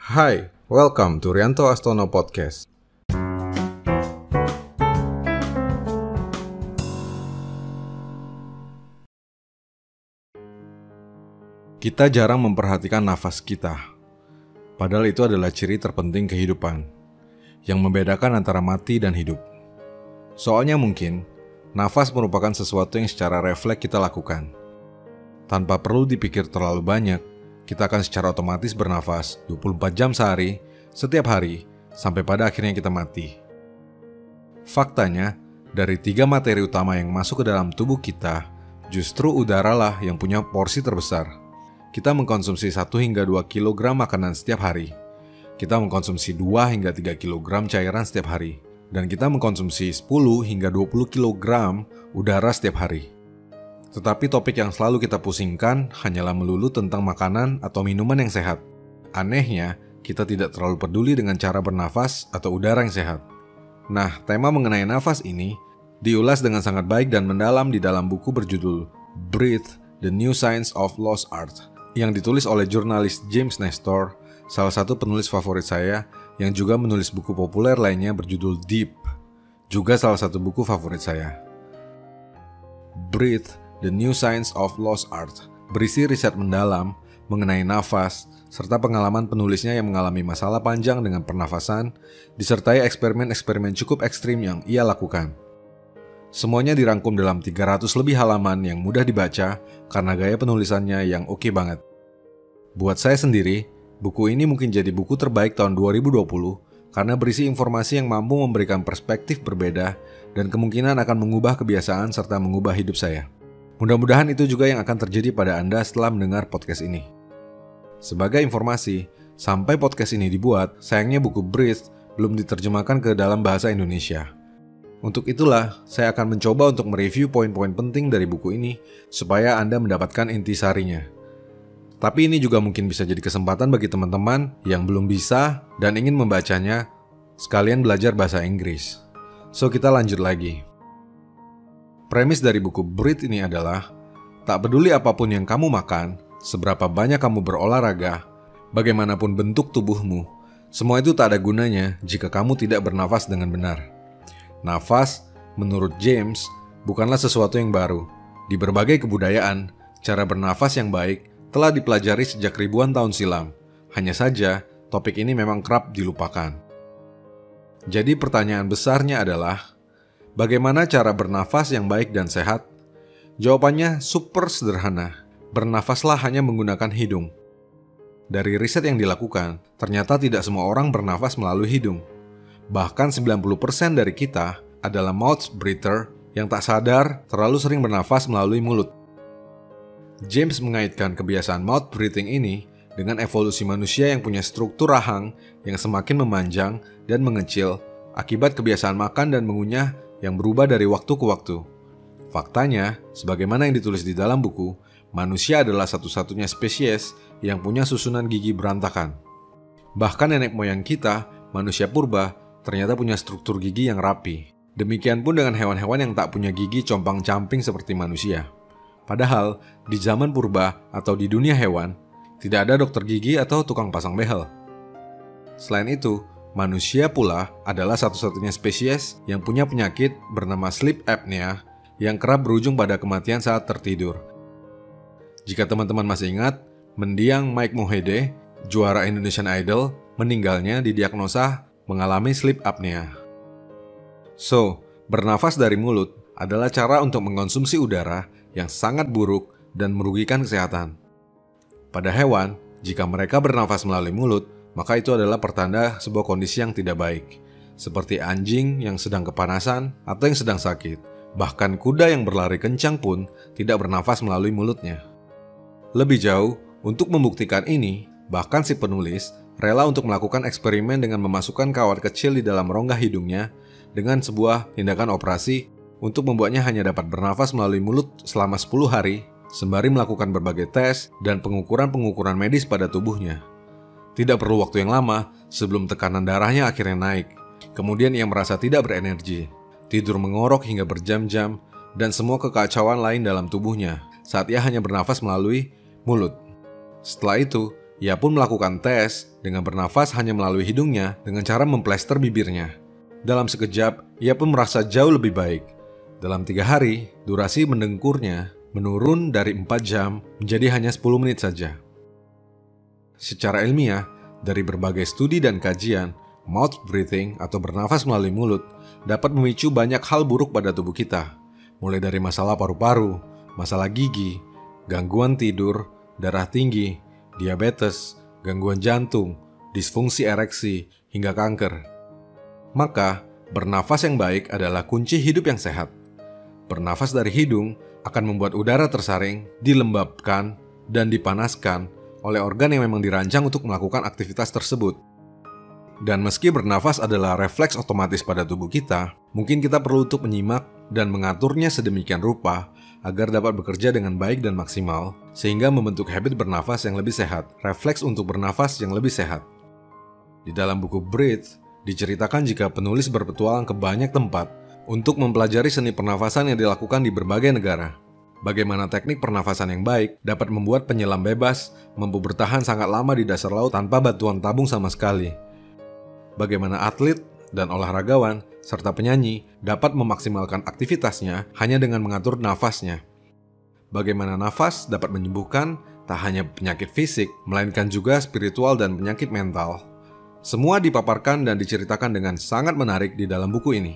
Hai, welcome to Rianto Astono Podcast. Kita jarang memperhatikan nafas kita, padahal itu adalah ciri terpenting kehidupan, yang membedakan antara mati dan hidup. Soalnya mungkin, nafas merupakan sesuatu yang secara refleks kita lakukan. Tanpa perlu dipikir terlalu banyak, kita akan secara otomatis bernafas 24 jam sehari, setiap hari, sampai pada akhirnya kita mati. Faktanya, dari 3 materi utama yang masuk ke dalam tubuh kita, justru udara lah yang punya porsi terbesar. Kita mengkonsumsi 1 hingga 2 kg makanan setiap hari. Kita mengkonsumsi 2 hingga 3 kg cairan setiap hari. Dan kita mengkonsumsi 10 hingga 20 kg udara setiap hari. Tetapi topik yang selalu kita pusingkan hanyalah melulu tentang makanan atau minuman yang sehat. Anehnya, kita tidak terlalu peduli dengan cara bernafas atau udara yang sehat. Nah, tema mengenai nafas ini diulas dengan sangat baik dan mendalam di dalam buku berjudul Breathe, The New Science of Lost Art, yang ditulis oleh jurnalis James Nestor, salah satu penulis favorit saya, yang juga menulis buku populer lainnya berjudul Deep, juga salah satu buku favorit saya. Breathe, The New Science of Lost Art berisi riset mendalam mengenai nafas, serta pengalaman penulisnya yang mengalami masalah panjang dengan pernafasan, disertai eksperimen-eksperimen cukup ekstrim yang ia lakukan. Semuanya dirangkum dalam 300 lebih halaman yang mudah dibaca karena gaya penulisannya yang oke banget. Buat saya sendiri, buku ini mungkin jadi buku terbaik tahun 2020 karena berisi informasi yang mampu memberikan perspektif berbeda dan kemungkinan akan mengubah kebiasaan serta mengubah hidup saya. Mudah-mudahan itu juga yang akan terjadi pada Anda setelah mendengar podcast ini. Sebagai informasi, sampai podcast ini dibuat, sayangnya buku Breathe belum diterjemahkan ke dalam bahasa Indonesia. Untuk itulah, saya akan mencoba untuk mereview poin-poin penting dari buku ini supaya Anda mendapatkan intisarinya. Tapi ini juga mungkin bisa jadi kesempatan bagi teman-teman yang belum bisa dan ingin membacanya sekalian belajar bahasa Inggris. So, kita lanjut lagi. Premis dari buku Breathe ini adalah, tak peduli apapun yang kamu makan, seberapa banyak kamu berolahraga, bagaimanapun bentuk tubuhmu, semua itu tak ada gunanya jika kamu tidak bernafas dengan benar. Nafas, menurut James, bukanlah sesuatu yang baru. Di berbagai kebudayaan, cara bernafas yang baik telah dipelajari sejak ribuan tahun silam. Hanya saja, topik ini memang kerap dilupakan. Jadi pertanyaan besarnya adalah, bagaimana cara bernafas yang baik dan sehat? Jawabannya super sederhana. Bernafaslah hanya menggunakan hidung. Dari riset yang dilakukan, ternyata tidak semua orang bernafas melalui hidung. Bahkan 90% dari kita adalah mouth breather yang tak sadar terlalu sering bernafas melalui mulut. James mengaitkan kebiasaan mouth breathing ini dengan evolusi manusia yang punya struktur rahang yang semakin memanjang dan mengecil akibat kebiasaan makan dan mengunyah yang berubah dari waktu ke waktu. Faktanya, sebagaimana yang ditulis di dalam buku, manusia adalah satu-satunya spesies yang punya susunan gigi berantakan. Bahkan nenek moyang kita, manusia purba, ternyata punya struktur gigi yang rapi. Demikian pun dengan hewan-hewan yang tak punya gigi compang-camping seperti manusia. Padahal, di zaman purba atau di dunia hewan, tidak ada dokter gigi atau tukang pasang behel. Selain itu, manusia pula adalah satu-satunya spesies yang punya penyakit bernama sleep apnea yang kerap berujung pada kematian saat tertidur. Jika teman-teman masih ingat, mendiang Mike Mohede, juara Indonesian Idol, meninggalnya didiagnosa mengalami sleep apnea. So, bernafas dari mulut adalah cara untuk mengkonsumsi udara yang sangat buruk dan merugikan kesehatan. Pada hewan, jika mereka bernafas melalui mulut, maka itu adalah pertanda sebuah kondisi yang tidak baik, seperti anjing yang sedang kepanasan atau yang sedang sakit. Bahkan kuda yang berlari kencang pun tidak bernafas melalui mulutnya. Lebih jauh, untuk membuktikan ini, bahkan si penulis rela untuk melakukan eksperimen dengan memasukkan kawat kecil di dalam rongga hidungnya dengan sebuah tindakan operasi untuk membuatnya hanya dapat bernafas melalui mulut selama 10 hari, sembari melakukan berbagai tes dan pengukuran-pengukuran medis pada tubuhnya. Tidak perlu waktu yang lama sebelum tekanan darahnya akhirnya naik. Kemudian ia merasa tidak berenergi, tidur mengorok hingga berjam-jam, dan semua kekacauan lain dalam tubuhnya saat ia hanya bernafas melalui mulut. Setelah itu, Ia pun melakukan tes dengan bernafas hanya melalui hidungnya dengan cara memplester bibirnya. Dalam sekejap, ia pun merasa jauh lebih baik. Dalam 3 hari, durasi mendengkurnya menurun dari 4 jam menjadi hanya 10 menit saja. Secara ilmiah, dari berbagai studi dan kajian, mouth breathing atau bernafas melalui mulut dapat memicu banyak hal buruk pada tubuh kita, mulai dari masalah paru-paru, masalah gigi, gangguan tidur, darah tinggi, diabetes, gangguan jantung, disfungsi ereksi, hingga kanker. Maka, bernafas yang baik adalah kunci hidup yang sehat. Bernafas dari hidung akan membuat udara tersaring, dilembabkan, dan dipanaskan oleh organ yang memang dirancang untuk melakukan aktivitas tersebut. Dan meski bernafas adalah refleks otomatis pada tubuh kita, mungkin kita perlu untuk menyimak dan mengaturnya sedemikian rupa agar dapat bekerja dengan baik dan maksimal, sehingga membentuk habit bernafas yang lebih sehat, refleks untuk bernafas yang lebih sehat. Di dalam buku Breathe, diceritakan jika penulis berpetualang ke banyak tempat untuk mempelajari seni pernafasan yang dilakukan di berbagai negara. Bagaimana teknik pernafasan yang baik dapat membuat penyelam bebas mampu bertahan sangat lama di dasar laut tanpa bantuan tabung sama sekali. Bagaimana atlet dan olahragawan serta penyanyi dapat memaksimalkan aktivitasnya hanya dengan mengatur nafasnya. Bagaimana nafas dapat menyembuhkan tak hanya penyakit fisik, melainkan juga spiritual dan penyakit mental. Semua dipaparkan dan diceritakan dengan sangat menarik di dalam buku ini.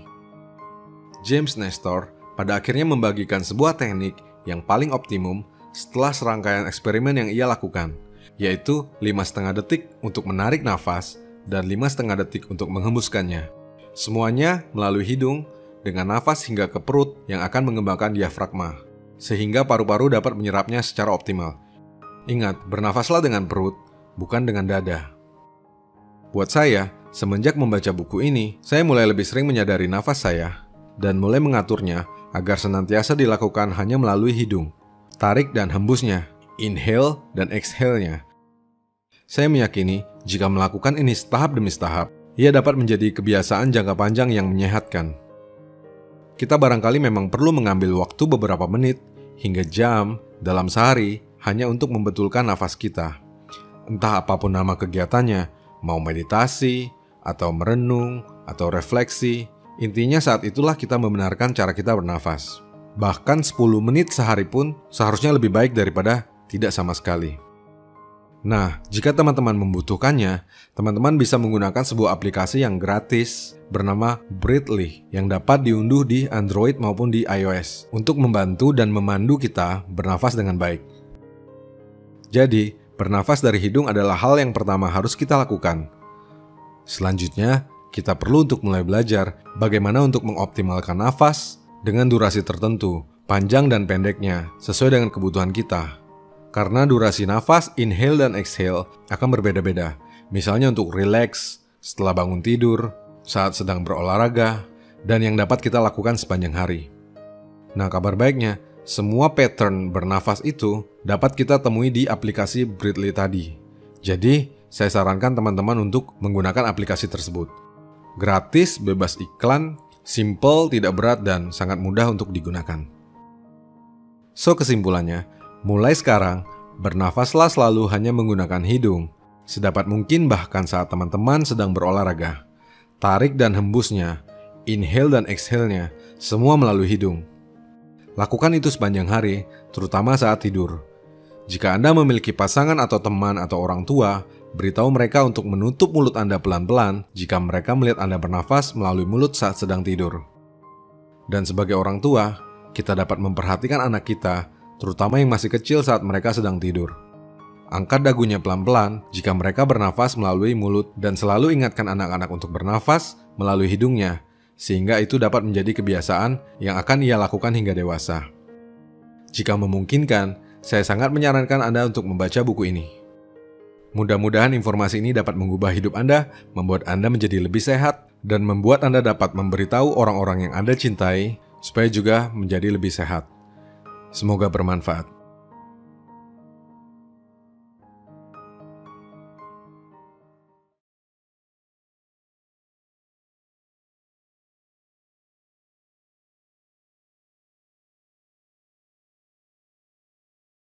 James Nestor pada akhirnya membagikan sebuah teknik yang paling optimum setelah serangkaian eksperimen yang ia lakukan, yaitu 5,5 detik untuk menarik nafas dan 5,5 detik untuk menghembuskannya. Semuanya melalui hidung dengan nafas hingga ke perut yang akan mengembangkan diafragma, sehingga paru-paru dapat menyerapnya secara optimal. Ingat, bernafaslah dengan perut, bukan dengan dada. Buat saya, semenjak membaca buku ini, saya mulai lebih sering menyadari nafas saya dan mulai mengaturnya agar senantiasa dilakukan hanya melalui hidung, tarik dan hembusnya, inhale dan exhale-nya. Saya meyakini jika melakukan ini tahap demi tahap, ia dapat menjadi kebiasaan jangka panjang yang menyehatkan. Kita barangkali memang perlu mengambil waktu beberapa menit hingga jam dalam sehari hanya untuk membetulkan nafas kita. Entah apapun nama kegiatannya, mau meditasi, atau merenung, atau refleksi, intinya saat itulah kita membenarkan cara kita bernafas. Bahkan 10 menit sehari pun seharusnya lebih baik daripada tidak sama sekali. Nah, jika teman-teman membutuhkannya, teman-teman bisa menggunakan sebuah aplikasi yang gratis bernama Breathly yang dapat diunduh di Android maupun di iOS untuk membantu dan memandu kita bernafas dengan baik. Jadi, bernafas dari hidung adalah hal yang pertama harus kita lakukan. Selanjutnya, kita perlu untuk mulai belajar bagaimana untuk mengoptimalkan nafas dengan durasi tertentu, panjang dan pendeknya, sesuai dengan kebutuhan kita. Karena durasi nafas, inhale dan exhale akan berbeda-beda. Misalnya untuk relax, setelah bangun tidur, saat sedang berolahraga, dan yang dapat kita lakukan sepanjang hari. Nah, kabar baiknya, semua pattern bernafas itu dapat kita temui di aplikasi Breathly tadi. Jadi, saya sarankan teman-teman untuk menggunakan aplikasi tersebut. Gratis, bebas iklan, simple, tidak berat, dan sangat mudah untuk digunakan. So, kesimpulannya, mulai sekarang, bernafaslah selalu hanya menggunakan hidung. Sedapat mungkin bahkan saat teman-teman sedang berolahraga. Tarik dan hembusnya, inhale dan exhale-nya, semua melalui hidung. Lakukan itu sepanjang hari, terutama saat tidur. Jika Anda memiliki pasangan atau teman atau orang tua, beritahu mereka untuk menutup mulut Anda pelan-pelan jika mereka melihat Anda bernafas melalui mulut saat sedang tidur. Dan sebagai orang tua, kita dapat memperhatikan anak kita, terutama yang masih kecil saat mereka sedang tidur. Angkat dagunya pelan-pelan jika mereka bernafas melalui mulut dan selalu ingatkan anak-anak untuk bernafas melalui hidungnya, sehingga itu dapat menjadi kebiasaan yang akan ia lakukan hingga dewasa. Jika memungkinkan, saya sangat menyarankan Anda untuk membaca buku ini. Mudah-mudahan informasi ini dapat mengubah hidup Anda, membuat Anda menjadi lebih sehat, dan membuat Anda dapat memberitahu orang-orang yang Anda cintai supaya juga menjadi lebih sehat. Semoga bermanfaat.